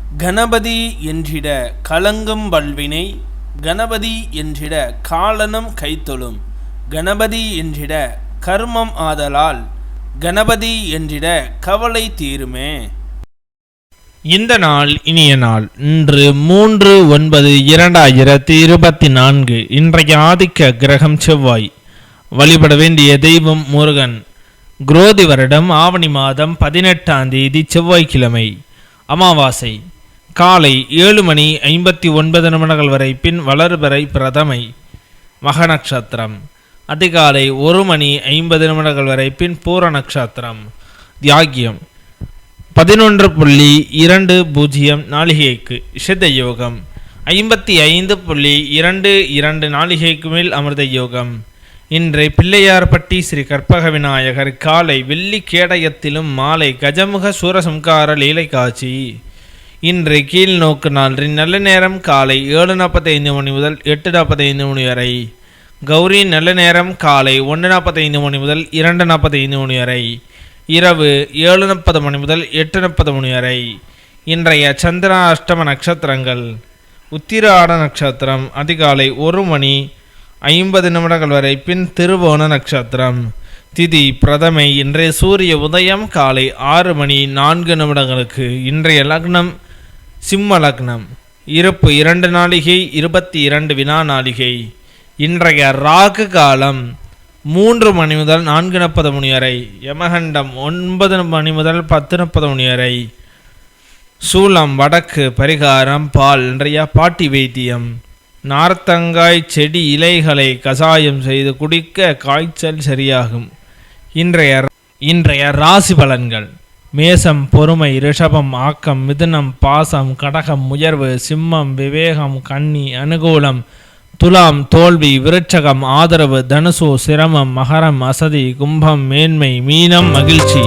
கணபதி என்றிட கலங்கும் வல்வினை, கணபதி என்றிட காலனும் கைத்தொழும், கணபதி என்றிட கர்மம் ஆதலால், கணபதி என்றிட கவலை தீருமே. இந்த நாள் இனிய நாள். இன்று 3/9/2024. இன்றைய ஆதிக்க கிரகம் செவ்வாய். வழிபட வேண்டிய தெய்வம் முருகன். குரோதி வருடம் ஆவணி மாதம் 18ஆம் தேதி செவ்வாய்க்கிழமை. அமாவாசை காலை 7:59 வரை, பின் வளர்பிறை பிரதமை. மக நட்சத்திரம் அதிகாலை 1:50 வரை, பின் பூர நட்சத்திரம். தியாகியம் 11:20 நாளிகைக்கு. சித்த யோகம் 55:22 நாளிகைக்கு மேல் அமிர்த யோகம். இன்றைய பிள்ளையார்பட்டி ஸ்ரீ கற்பக விநாயகர் காலை வெள்ளி கேடயத்திலும் மாலை கஜமுக சூரசம்கார லீலை காட்சி. இன்று கீழ் நோக்கு நாளின் நல்ல நேரம் காலை 7:45 முதல் 8:45 வரை. கௌரி நல்ல நேரம் காலை 1:45 முதல் 2:45 வரை. இரவு 7:30 முதல் 8:30 வரை. இன்றைய சந்திரா அஷ்டம நட்சத்திரங்கள். உத்திராட நட்சத்திரம் அதிகாலை 1:50 வரை, பின் திருவோண நட்சத்திரம். திதி பிரதமை. இன்றைய சூரிய உதயம் காலை 6:04. இன்றைய லக்னம் சிம்ம லக்னம். இருப்பு 2 நாளிகை 22 வினா நாளிகை. இன்றைய ராகு காலம் 3 மணி முதல் 4:30 வரை. யமகண்டம் 9 மணி முதல் 10:30 வரை. சூலம் வடக்கு. பரிகாரம் பால். இன்றைய பாட்டி வைத்தியம். நார்த்தங்காய் செடி இலைகளை கசாயம் செய்து குடிக்க காய்ச்சல் சரியாகும். இன்றைய ராசி பலன்கள். மேசம் பொறுமை, ரிஷபம் ஆக்கம், மிதுனம் பாசம், கடகம் உயர்வு, சிம்மம் விவேகம், கன்னி அனுகூலம், துலாம் தோல்வி, விருட்சகம் ஆதரவு, தனுசு சிரமம், மகரம் அசதி, கும்பம் மேன்மை, மீனம் மகிழ்ச்சி.